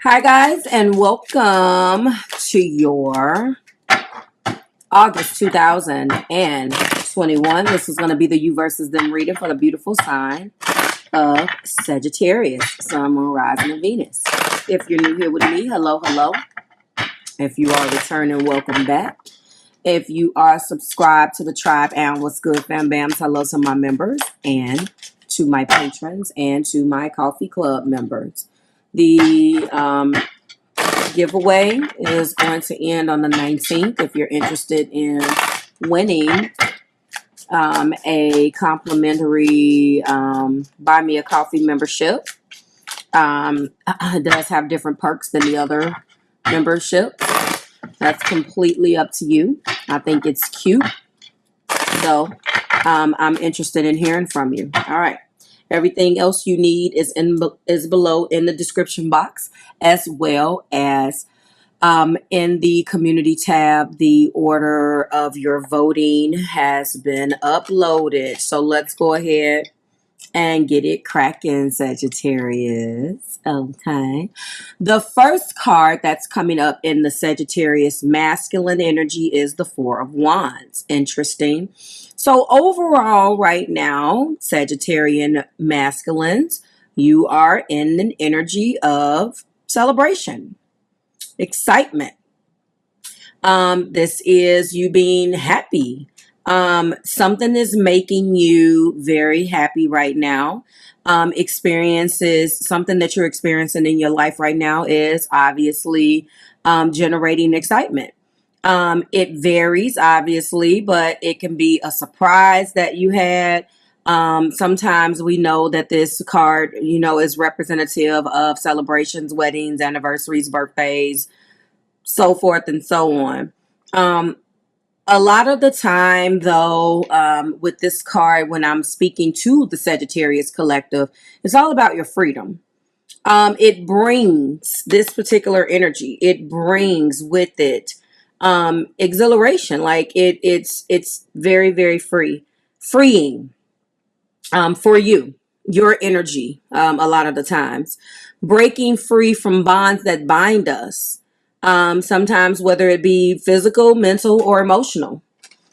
Hi guys, and welcome to your August 2021. This is going to be the you versus them reading for the beautiful sign of Sagittarius, Sun, Moon, Rising, and Venus. If you're new here with me, hello, hello. If you are returning, welcome back. If you are subscribed to the tribe, and what's good, fam bams, hello to my members and to my patrons and to my coffee club members. The giveaway is going to end on the 19th. If you're interested in winning a complimentary buy me a coffee membership, it does have different perks than the other memberships. That's completely up to you. I think it's cute, so I'm interested in hearing from you. All right. Everything else you need is below in the description box, as well as in the community tab. The order of your voting has been uploaded. So let's go ahead and get it cracking, Sagittarius. Okay. The first card that's coming up in the Sagittarius masculine energy is the Four of Wands. Interesting. So overall, right now, Sagittarian masculines, you are in an energy of celebration, excitement. This is you being happy. Something is making you very happy right now. Something that you're experiencing in your life right now is obviously generating excitement. It varies, obviously, but it can be a surprise that you had. Sometimes we know that this card, is representative of celebrations, weddings, anniversaries, birthdays, so forth and so on. A lot of the time, though, with this card, when I'm speaking to the Sagittarius collective, it's all about your freedom. It brings this particular energy. It brings with it exhilaration. Like it's very, very freeing for you, your energy. A lot of the times, breaking free from bonds that bind us. Sometimes whether it be physical, mental, or emotional.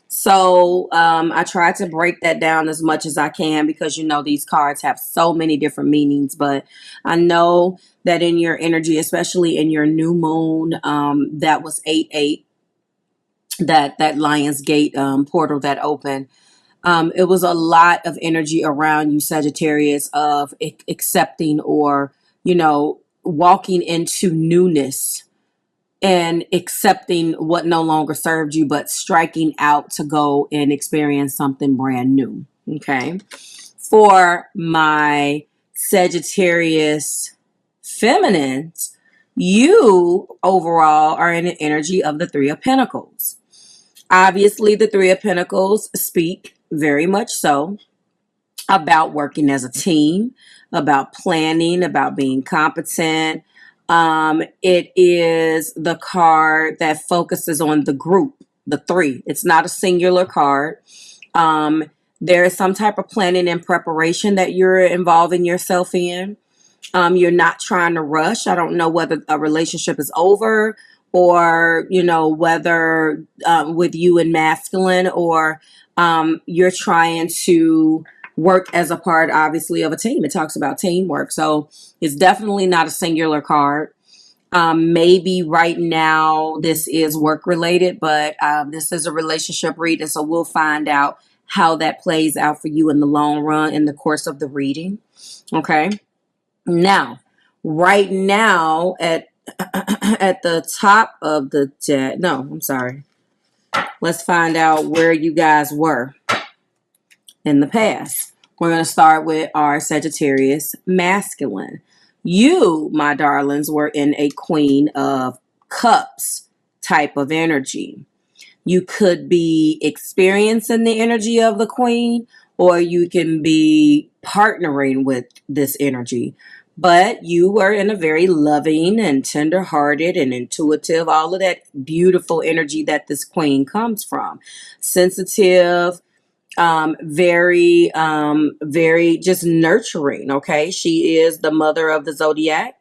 So I try to break that down as much as I can because, these cards have so many different meanings. But I know that in your energy, especially in your new moon, that was 8/8, that Lion's Gate portal that opened. It was a lot of energy around you, Sagittarius, of accepting or, walking into newness and accepting what no longer served you, but striking out to go and experience something brand new. Okay. For my Sagittarius feminines, you overall are in an energy of the Three of Pentacles. Obviously, the Three of Pentacles speak very much so about working as a team, about planning, about being competent. It is the card that focuses on the group, the three. It's not a singular card. There is some type of planning and preparation that you're involving yourself in. You're not trying to rush. I don't know whether a relationship is over or, whether with you and masculine, or you're trying to work as a part, obviously, of a team. It talks about teamwork. So it's definitely not a singular card. Maybe right now this is work related, but this is a relationship reading. So we'll find out how that plays out for you in the long run in the course of the reading. Okay. Now, right now at the top of the deck. No, I'm sorry. Let's find out where you guys were in the past. We're going to start with our Sagittarius masculine. You, my darlings, were in a Queen of Cups type of energy. You could be experiencing the energy of the Queen, or you can be partnering with this energy. But you were in a very loving and tender-hearted and intuitive, all of that beautiful energy that this Queen comes from. Sensitive, very just nurturing. Okay. She is the mother of the Zodiac.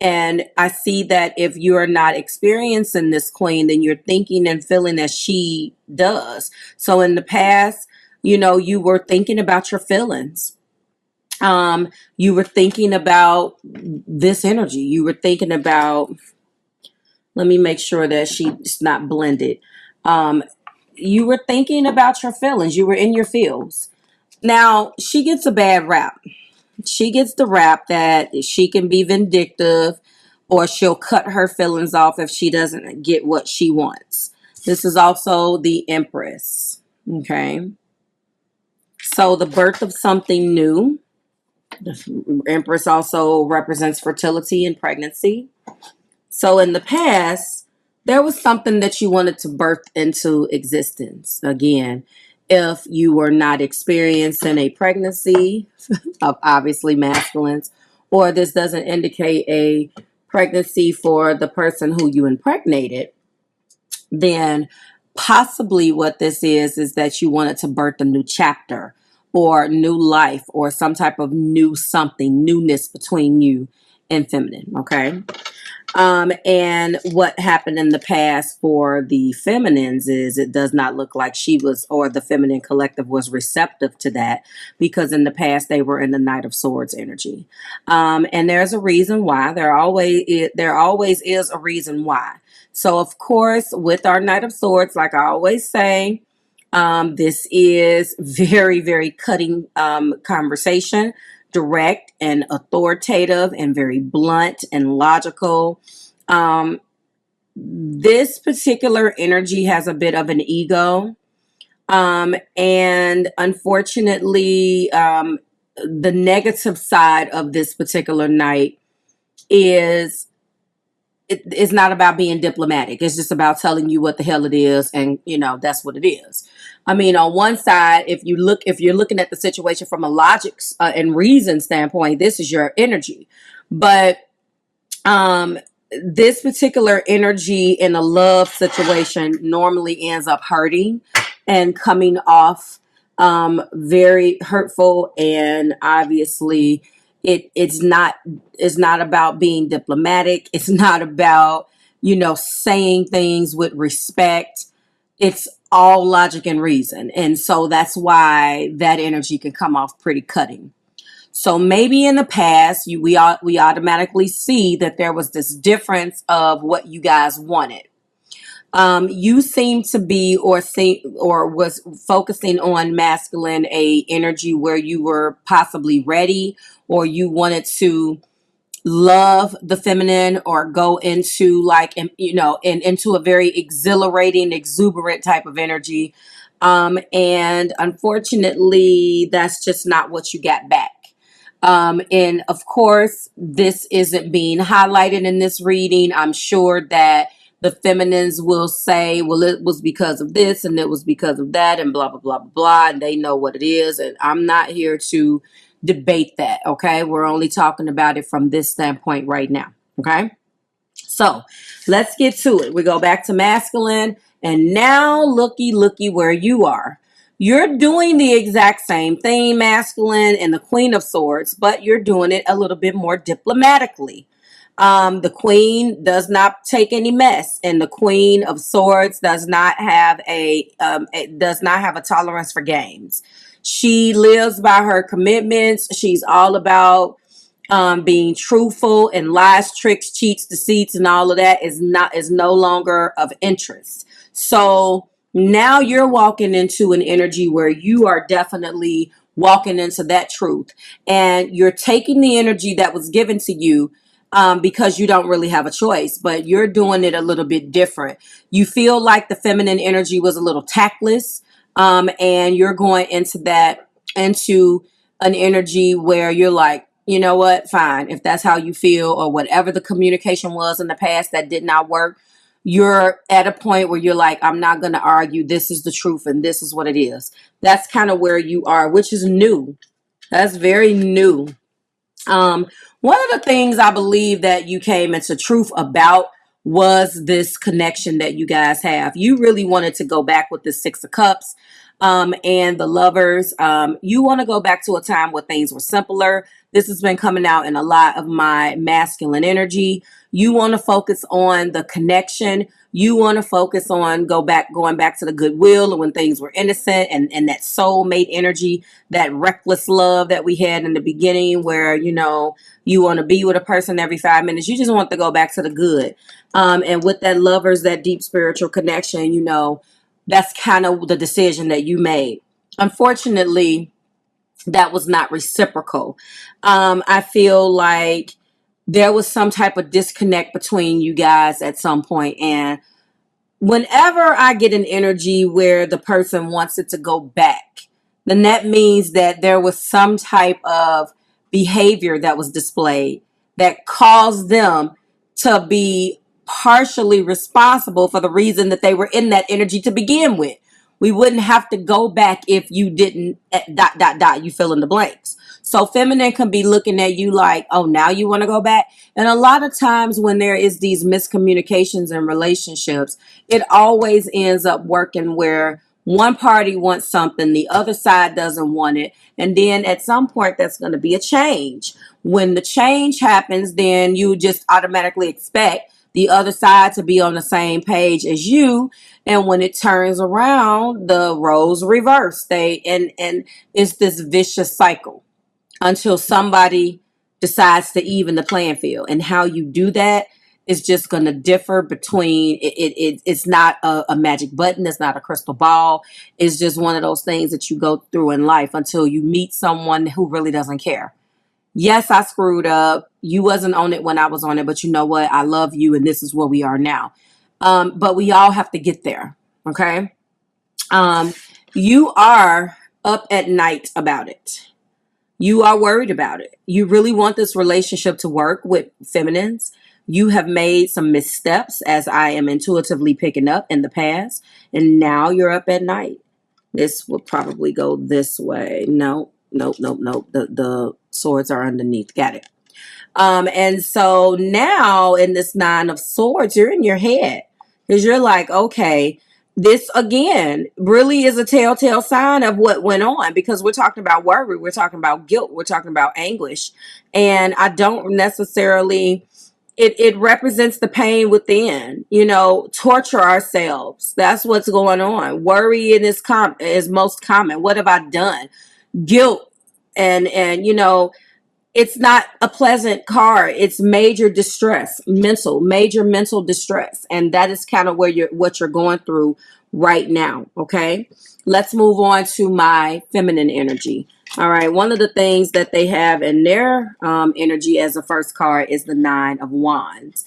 And I see that if you're not experiencing this queen, then you're thinking and feeling as she does. So in the past, you know, you were thinking about your feelings. You were thinking about this energy. You were thinking about, let me make sure that she's not blended. You were thinking about your feelings. You were in your feels. Now, she gets a bad rap. She gets the rap that she can be vindictive or she'll cut her feelings off if she doesn't get what she wants. This is also the Empress. Okay. So the birth of something new. The Empress also represents fertility and pregnancy. So in the past, there was something that you wanted to birth into existence. Again, if you were not experiencing a pregnancy of obviously masculines, or this doesn't indicate a pregnancy for the person who you impregnated, then possibly what this is that you wanted to birth a new chapter or new life or some type of new something, newness between you and feminine, okay? And what happened in the past for the feminines is it does not look like she was, or the feminine collective was receptive to that, because in the past they were in the Knight of Swords energy. And there's a reason why. There always is a reason why. So of course, with our Knight of Swords, like I always say, this is very, very cutting conversation, direct and authoritative and very blunt and logical. This particular energy has a bit of an ego. And unfortunately, the negative side of this particular night is it's not about being diplomatic. It's just about telling you what the hell it is, and you know that's what it is. I mean, on one side, if you're looking at the situation from a logic and reason standpoint, this is your energy. But this particular energy in a love situation normally ends up hurting and coming off very hurtful, and obviously it's not about being diplomatic. It's not about, you know, saying things with respect. It's all logic and reason. And so that's why that energy can come off pretty cutting. So maybe in the past, we automatically see that there was this difference of what you guys wanted. You seem to be or was focusing on masculine a energy where you were possibly ready, or you wanted to love the feminine or go into like, you know, into a very exhilarating, exuberant type of energy. And unfortunately, that's just not what you got back. And of course, this isn't being highlighted in this reading. I'm sure that the feminines will say, well, it was because of this and it was because of that and blah, blah, blah, blah, blah. And they know what it is. And I'm not here to debate that. Okay. We're only talking about it from this standpoint right now. Okay. So let's get to it. We go back to masculine, and now looky where you are. You're doing the exact same thing, masculine and the Queen of Swords, but you're doing it a little bit more diplomatically. The Queen does not take any mess, and the Queen of Swords does not have a tolerance for games. She lives by her commitments. She's all about being truthful, and lies, tricks, cheats, deceits, and all of that is no longer of interest. So now you're walking into an energy where you are definitely walking into that truth, and you're taking the energy that was given to you because you don't really have a choice, but you're doing it a little bit different. You feel like the feminine energy was a little tactless, and you're going into an energy where you're like, you know what, fine. If that's how you feel, or whatever the communication was in the past that did not work, you're at a point where you're like, I'm not going to argue. This is the truth and this is what it is. That's kind of where you are, which is new. That's very new. One of the things I believe that you came into truth about was this connection that you guys have. You really wanted to go back with the Six of Cups and the Lovers. You want to go back to a time where things were simpler. This has been coming out in a lot of my masculine energy. You want to focus on the connection. You want to focus on going back to the goodwill and when things were innocent, and that soulmate energy, that reckless love that we had in the beginning, where, you know, you want to be with a person every 5 minutes. You just want to go back to the good. And with that lovers, that deep spiritual connection, you know, that's kind of the decision that you made. Unfortunately, that was not reciprocal. I feel like there was some type of disconnect between you guys at some point. And whenever I get an energy where the person wants it to go back, then that means that there was some type of behavior that was displayed that caused them to be partially responsible for the reason that they were in that energy to begin with. We wouldn't have to go back if you didn't you fill in the blanks. So feminine can be looking at you like, oh, now you want to go back. And a lot of times when there is these miscommunications in relationships, it always ends up working where one party wants something, the other side doesn't want it. And then at some point, that's going to be a change. When the change happens, then you just automatically expect the other side to be on the same page as you. And when it turns around, the roles reverse. And it's this vicious cycle until somebody decides to even the playing field. And how you do that is just going to differ between it's not a magic button. It's not a crystal ball. It's just one of those things that you go through in life until you meet someone who really doesn't care. Yes, I screwed up. You wasn't on it when I was on it, but you know what? I love you, and this is where we are now. But we all have to get there, okay? You are up at night about it. You are worried about it. You really want this relationship to work with feminines. You have made some missteps, as I am intuitively picking up in the past, and now you're up at night. This will probably go this way. No. The swords are underneath. Got it. And so now in this 9 of Swords, you're in your head because you're like, okay, this again really is a telltale sign of what went on, because we're talking about worry, we're talking about guilt, we're talking about anguish. And I don't necessarily, it represents the pain within, you know, torture ourselves. That's what's going on. Worry is most common. What have I done? Guilt and you know, it's not a pleasant card. It's major distress, major mental distress, and that is kind of what you're going through right now. Okay, let's move on to my feminine energy. All right, one of the things that they have in their energy as the first card is the 9 of Wands.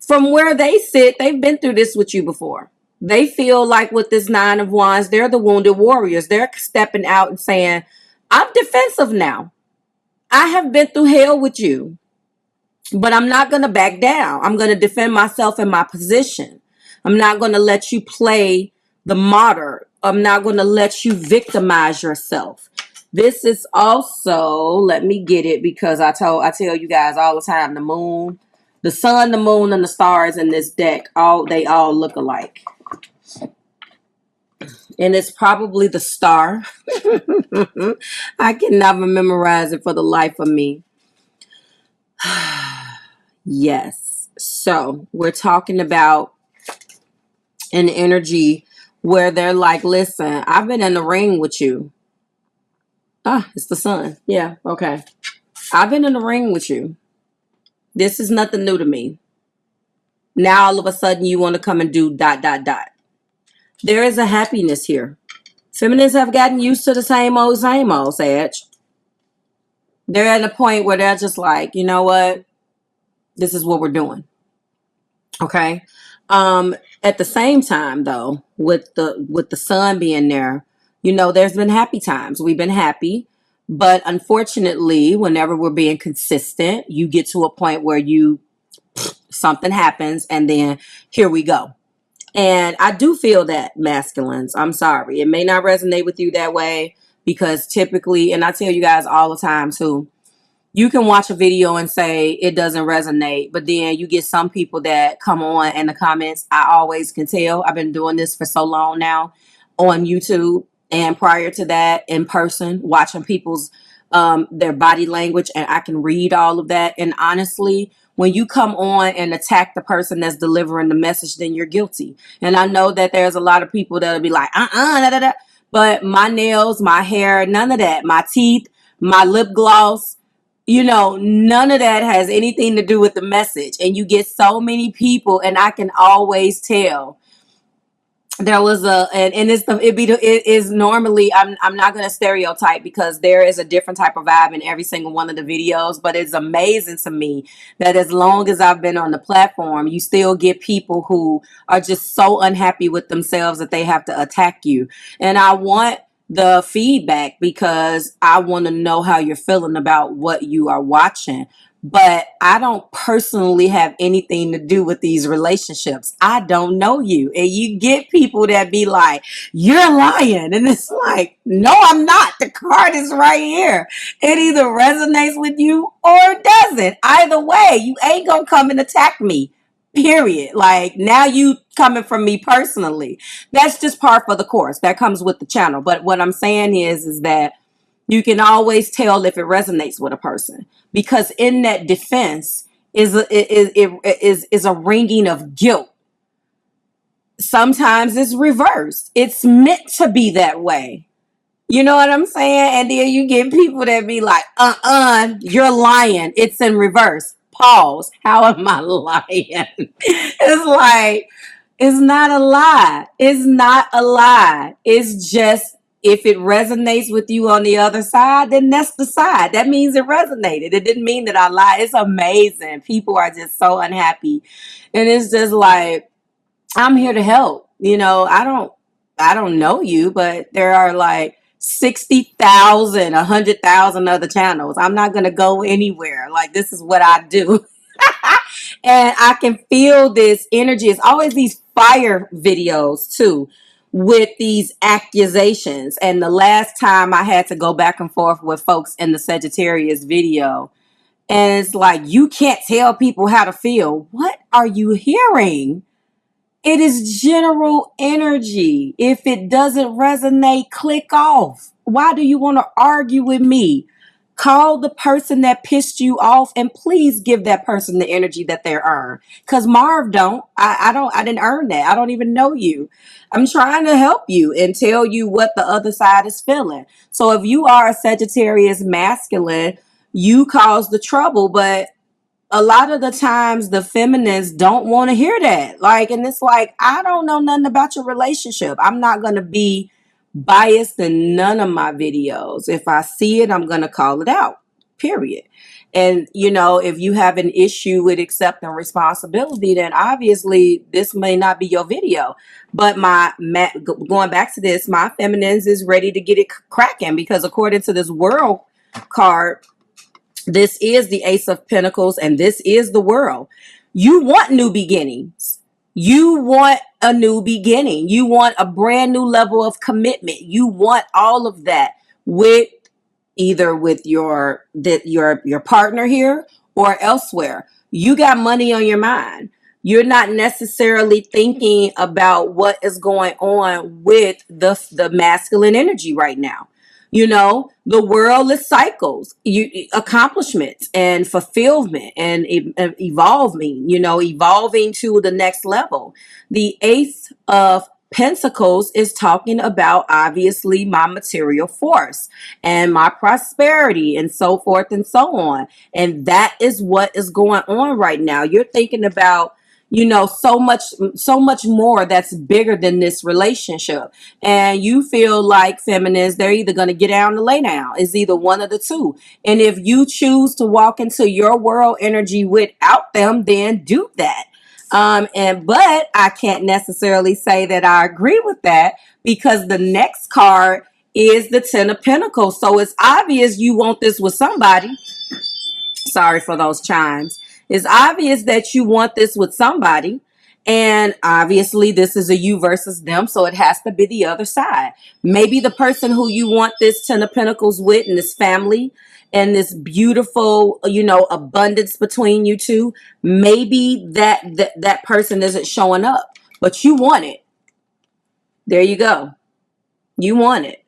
From where they sit, they've been through this with you before. They feel like with this 9 of Wands, they're the wounded warriors. They're stepping out and saying, I'm defensive now. I have been through hell with you, but I'm not going to back down. I'm going to defend myself in my position. I'm not going to let you play the martyr. I'm not going to let you victimize yourself. This is also, let me get it, because I tell you guys all the time, the moon, the sun, the moon, and the stars in this deck, they all look alike. And it's probably the star. I can never memorize it for the life of me. Yes. So we're talking about an energy where they're like, listen, I've been in the ring with you. It's the sun. Yeah. Okay. I've been in the ring with you. This is nothing new to me. Now all of a sudden you want to come and do ... There is a happiness here. Feminines have gotten used to the same old, Sag. They're at a point where they're just like, you know what? This is what we're doing. Okay. At the same time, though, with the sun being there, you know, there's been happy times. We've been happy. But unfortunately, whenever we're being consistent, you get to a point where something happens, and then here we go. And I do feel that, masculines. I'm sorry. It may not resonate with you that way, because typically, and I tell you guys all the time too, you can watch a video and say it doesn't resonate, but then you get some people that come on in the comments. I always can tell. I've been doing this for so long now on YouTube, and prior to that in person, watching people's their body language, and I can read all of that. And honestly, when you come on and attack the person that's delivering the message, then you're guilty. And I know that there's a lot of people that'll be like, da, da, da. But my nails, my hair, none of that, my teeth, my lip gloss, you know, none of that has anything to do with the message. And you get so many people, and I can always tell. There was and it is normally, I'm not going to stereotype, because there is a different type of vibe in every single one of the videos, but it's amazing to me that as long as I've been on the platform, you still get people who are just so unhappy with themselves that they have to attack you. And I want the feedback, because I want to know how you're feeling about what you are watching. But I don't personally have anything to do with these relationships. I don't know you. And you get people that be like, you're lying. And it's like, no, I'm not. The card is right here. It either resonates with you or it doesn't. Either way, you ain't going to come and attack me. Period. Like, now you coming from me personally. That's just par for the course. That comes with the channel. But what I'm saying is that you can always tell if it resonates with a person, because in that defense is a ringing of guilt. Sometimes it's reversed. It's meant to be that way. You know what I'm saying? And then you get people that be like, you're lying. It's in reverse. Pause. How am I lying? It's like, it's not a lie. It's not a lie. It's just, if it resonates with you on the other side, then that's the side. That means it resonated. It didn't mean that I lied. It's amazing. People are just so unhappy. And it's just like, I'm here to help. You know, I don't know you, but there are like 60,000, 100,000 other channels. I'm not going to go anywhere. Like, this is what I do. And I can feel this energy. It's always these fire videos too, with these accusations. And the last time I had to go back and forth with folks in the Sagittarius video, and it's like, you can't tell people how to feel. What are you hearing? It is general energy. If it doesn't resonate, click off. Why do you want to argue with me? Call the person that pissed you off, and please give that person the energy that they earn. Because Marv don't. I didn't earn that. I don't even know you. I'm trying to help you and tell you what the other side is feeling. So if you are a Sagittarius masculine, you cause the trouble, but a lot of the times the feminists don't want to hear that. Like, and it's like, I don't know nothing about your relationship. I'm not going to be biased in none of my videos. If I see it, I'm going to call it out, period. And, you know, if you have an issue with accepting responsibility, then obviously this may not be your video. But going back to this, my feminines is ready to get it cracking, because according to this world card, this is the Ace of Pentacles, and this is the World. You want new beginnings. You want a new beginning. You want a brand new level of commitment. You want all of that with either with your partner here or elsewhere. You got money on your mind. You're not necessarily thinking about what is going on with the masculine energy right now. You know, the world is cycles, accomplishments and fulfillment and evolving, evolving to the next level. The Ace of Pentacles is talking about, obviously, my material force and my prosperity and so forth and so on. And that is what is going on right now. You're thinking about, so much more that's bigger than this relationship. And you feel like feminists, they're either going to get down or lay down. It's either one of the two. And if you choose to walk into your world energy without them, then do that. But I can't necessarily say that I agree with that, because the next card is the Ten of Pentacles. So it's obvious you want this with somebody. Sorry for those chimes. It's obvious that you want this with somebody. And obviously this is a you versus them. So it has to be the other side. Maybe the person who you want this Ten of Pentacles with, and this family and this beautiful, abundance between you two, maybe that person isn't showing up, but you want it. There you go. You want it.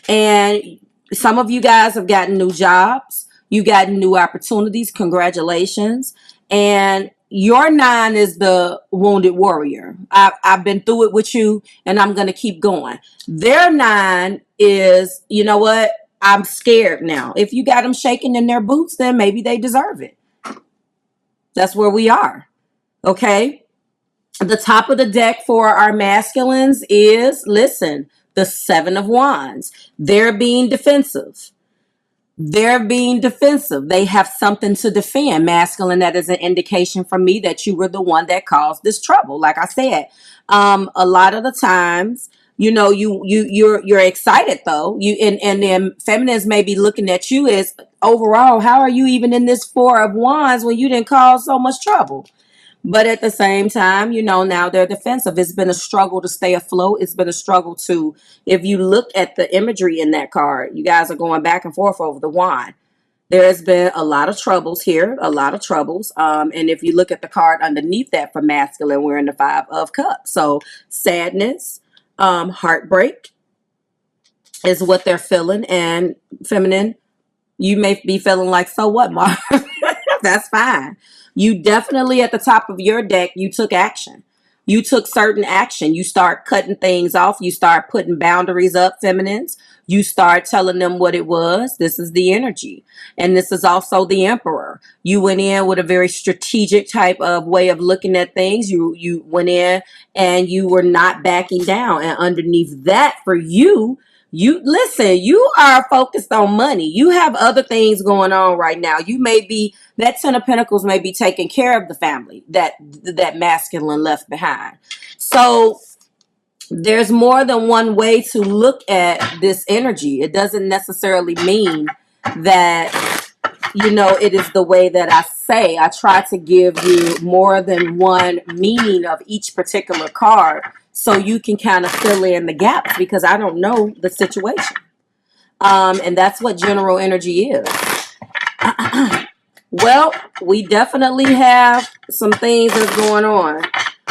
And Some of you guys have gotten new jobs. You got new opportunities. Congratulations. And your 9 is the wounded warrior. I've been through it with you, and I'm going to keep going. Their 9 is, you know what? I'm scared now. If you got them shaking in their boots, then maybe they deserve it. That's where we are. Okay. The top of the deck for our masculines is, listen, the 7 of Wands. They're being defensive. They're being defensive. They have something to defend. Masculine, that is an indication for me that you were the one that caused this trouble. Like I said, a lot of the times, you know, you're excited though. And then feminines may be looking at you as, overall, how are you even in this 4 of Wands when you didn't cause so much trouble? But at the same time, you know, now they're defensive. It's been a struggle to stay afloat. It's been a struggle to, if you look at the imagery in that card, you guys are going back and forth over the wand. There has been a lot of troubles here, a lot of troubles. And if you look at the card underneath that for masculine, we're in the 5 of Cups. So sadness, heartbreak is what they're feeling. And feminine, you may be feeling like, so what, Mark? That's fine. You definitely, at the top of your deck, you took action. You took certain action. You start cutting things off. You start putting boundaries up, feminines. You start telling them what it was. This is the energy. And this is also the Emperor. You went in with a very strategic type of way of looking at things. You went in and you were not backing down. And underneath that, for you, you listen, you are focused on money. You have other things going on right now. You may be, that 10 of Pentacles may be taking care of the family that masculine left behind. So there's more than one way to look at this energy. It doesn't necessarily mean that, you know, it is the way that I say. I try to give you more than one meaning of each particular card, so you can kind of fill in the gaps, because I don't know the situation. And that's what general energy is. Well, we definitely have some things that's going on.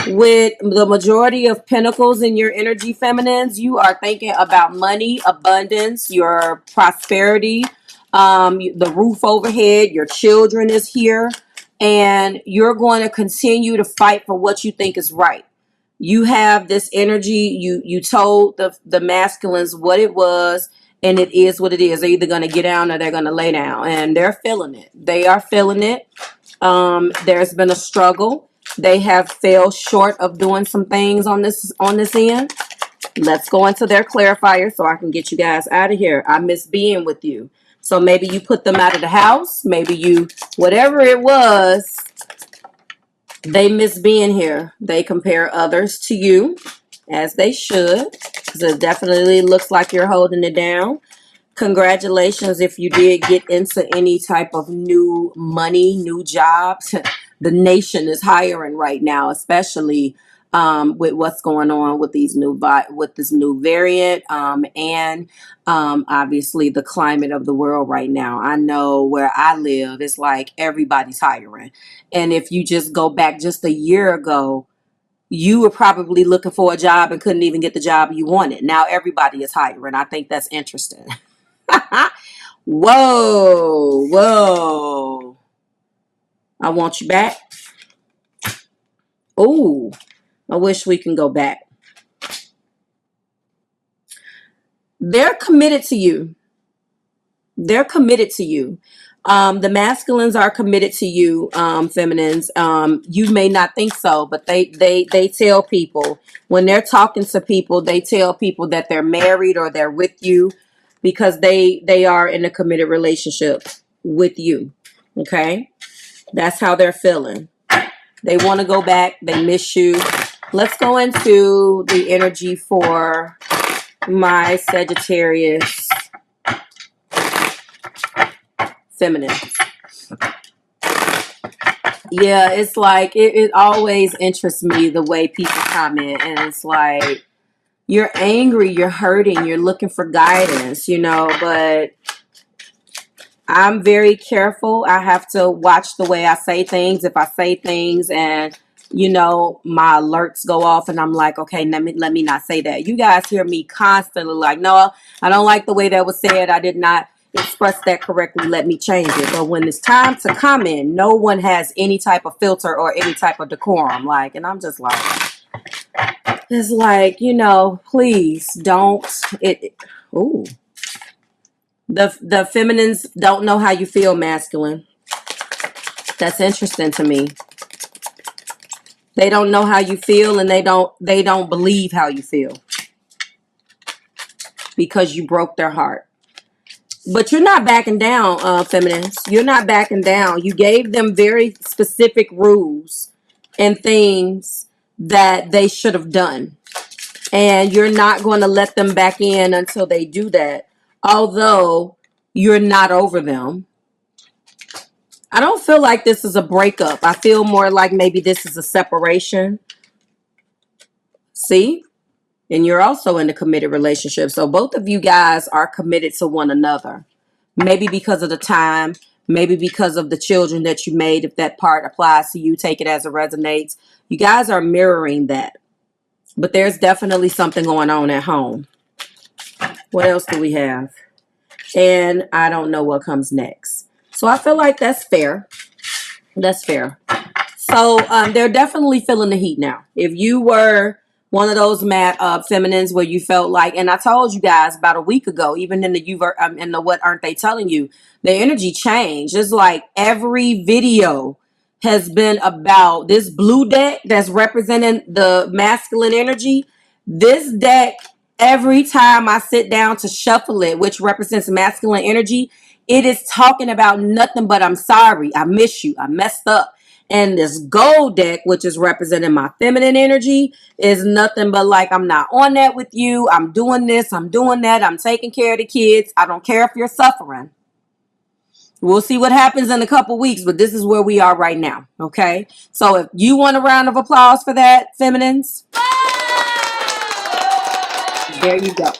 With the majority of Pentacles in your energy, feminines, you are thinking about money, abundance, your prosperity, the roof overhead, your children is here, and you're going to continue to fight for what you think is right. You have this energy. You told the masculines what it was, and it is what it is. They're either going to get down or they're going to lay down, and they're feeling it. They are feeling it. There's been a struggle. They have fell short of doing some things on this end. Let's go into their clarifier so I can get you guys out of here. I miss being with you. So maybe you put them out of the house. Maybe you, whatever it was, they miss being here. They compare others to you, as they should, because it definitely looks like you're holding it down. Congratulations if you did get into any type of new money, new jobs. The nation is hiring right now, especially with what's going on with this new variant, and obviously the climate of the world right now. I know where I live, it's like everybody's hiring. And if you just go back just a year ago, you were probably looking for a job and couldn't even get the job you wanted. Now everybody is hiring. I think that's interesting. Whoa, whoa. I want you back. Oh, I wish we can go back. They're committed to you. They're committed to you. The masculines are committed to you, feminines. You may not think so, but they tell people when they're talking to people, they tell people that they're married or they're with you, because they are in a committed relationship with you. Okay, that's how they're feeling. They want to go back. They miss you. Let's go into the energy for my Sagittarius feminine. Yeah, it's like it always interests me the way people comment, and it's like you're angry, you're hurting, you're looking for guidance, you know, but I'm very careful. I have to watch the way I say things. If I say things and you know, my alerts go off and I'm like, okay, let me not say that. You guys hear me constantly like, no, I don't like the way that was said. I did not express that correctly. Let me change it. But when it's time to comment, no one has any type of filter or any type of decorum. Like, and I'm just like, it's like, you know, please don't. Ooh. The feminines don't know how you feel, masculine. That's interesting to me. They don't know how you feel, and they don't believe how you feel because you broke their heart. But you're not backing down, feminines. You're not backing down. You gave them very specific rules and things that they should have done. And you're not going to let them back in until they do that. Although you're not over them. I don't feel like this is a breakup. I feel more like maybe this is a separation. See? And you're also in a committed relationship. So both of you guys are committed to one another. Maybe because of the time. Maybe because of the children that you made. If that part applies to you, take it as it resonates. You guys are mirroring that. But there's definitely something going on at home. What else do we have? And I don't know what comes next. So I feel like that's fair. That's fair. So they're definitely feeling the heat now. If you were one of those feminines where you felt like, and I told you guys about a week ago, even in the what aren't they telling you, the energy changed. It's like every video has been about this blue deck that's representing the masculine energy. This deck, every time I sit down to shuffle it, which represents masculine energy, it is talking about nothing but I'm sorry, I miss you, I messed up. And this gold deck, which is representing my feminine energy, is nothing but like, I'm not on that with you. I'm doing this. I'm doing that. I'm taking care of the kids. I don't care if you're suffering. We'll see what happens in a couple weeks, but this is where we are right now. Okay. So if you want a round of applause for that, feminines, there you go.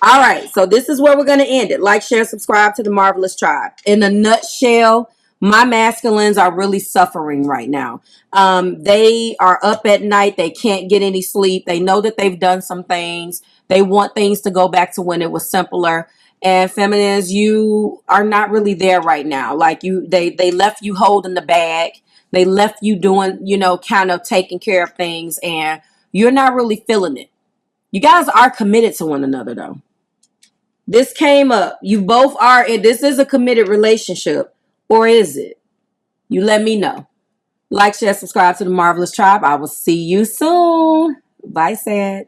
All right. So this is where we're going to end it. Like, share, subscribe to the Marvelous Tribe. In a nutshell, my masculines are really suffering right now. They are up at night. They can't get any sleep. They know that they've done some things. They want things to go back to when it was simpler. And feminines, you are not really there right now. Like they left you holding the bag. They left you doing, you know, kind of taking care of things, and you're not really feeling it. You guys are committed to one another, though. This came up. You both are, and this is a committed relationship, or is it? You let me know. Like, share, subscribe to the Marvelous Tribe. I will see you soon. Bye, Sag.